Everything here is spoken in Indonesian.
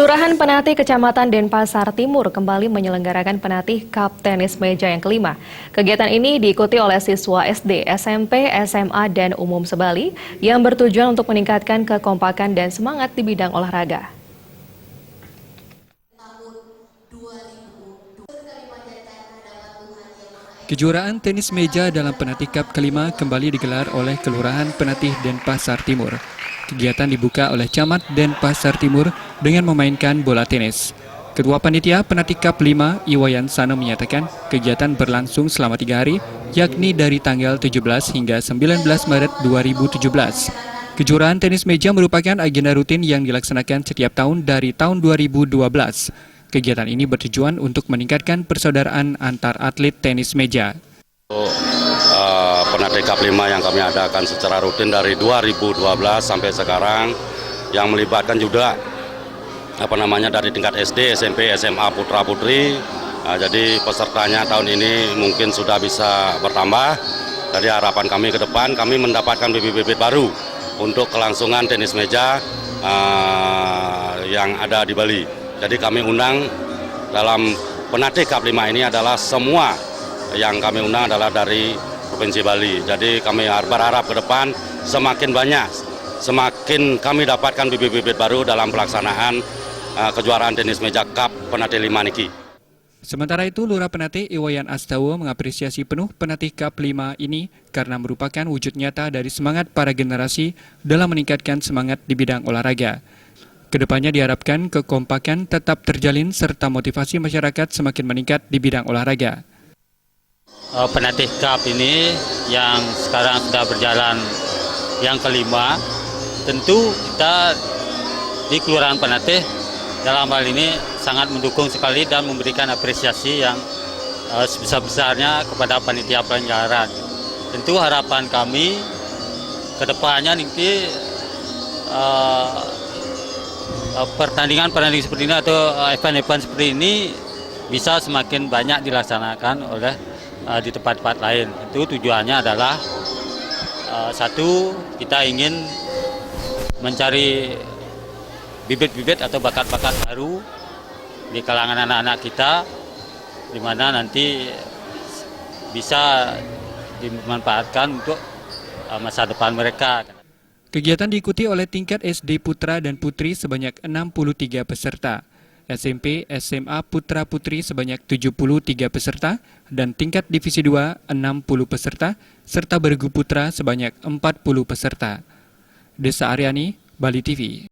Kelurahan Penatih, Kecamatan Denpasar Timur kembali menyelenggarakan Penatih Cup Tenis Meja yang kelima. Kegiatan ini diikuti oleh siswa SD, SMP, SMA, dan umum sebali yang bertujuan untuk meningkatkan kekompakan dan semangat di bidang olahraga. Kejuaraan tenis meja dalam Penatih Cup kelima kembali digelar oleh Kelurahan Penatih Denpasar Timur. Kegiatan dibuka oleh Camat Denpasar Timur dengan memainkan bola tenis. Ketua Panitia Penatih Cup 5, Iwayan Sano menyatakan kegiatan berlangsung selama 3 hari, yakni dari tanggal 17 hingga 19 Maret 2017. Kejuaraan tenis meja merupakan agenda rutin yang dilaksanakan setiap tahun dari tahun 2012. Kegiatan ini bertujuan untuk meningkatkan persaudaraan antar atlet tenis meja. Penatih Cup 5 yang kami adakan secara rutin dari 2012 sampai sekarang, yang melibatkan juga dari tingkat SD, SMP, SMA, putra-putri. Jadi pesertanya tahun ini mungkin sudah bisa bertambah. Jadi harapan kami ke depan, kami mendapatkan bibit-bibit baru untuk kelangsungan tenis meja yang ada di Bali. Jadi kami undang dalam Penatih Cup 5 ini adalah semua yang kami undang adalah dari Provinsi Bali. Jadi kami berharap ke depan semakin banyak, semakin kami dapatkan bibit-bibit baru dalam pelaksanaan kejuaraan tenis meja Cup Penatih 5 niki. Sementara itu, Lurah Penatih Iwayan Astawa mengapresiasi penuh Penatih Cup 5 ini karena merupakan wujud nyata dari semangat para generasi dalam meningkatkan semangat di bidang olahraga. Kedepannya diharapkan kekompakan tetap terjalin serta motivasi masyarakat semakin meningkat di bidang olahraga. Penatih Cup ini yang sekarang sudah berjalan yang kelima, tentu kita di Kelurahan Penatih dalam hal ini sangat mendukung sekali dan memberikan apresiasi yang sebesar-besarnya kepada panitia penyelenggaraan. Tentu harapan kami kedepannya nanti pertandingan-pertandingan seperti ini atau event-event seperti ini bisa semakin banyak dilaksanakan oleh di tempat-tempat lain. Itu tujuannya adalah satu, kita ingin mencari bibit-bibit atau bakat-bakat baru di kalangan anak-anak kita, di mana nanti bisa dimanfaatkan untuk masa depan mereka. Kegiatan diikuti oleh tingkat SD putra dan putri sebanyak 63 peserta, SMP, SMA putra-putri sebanyak 73 peserta, dan tingkat divisi 2 60 peserta, serta bergu putra sebanyak 40 peserta. Desa Aryani, Bali TV.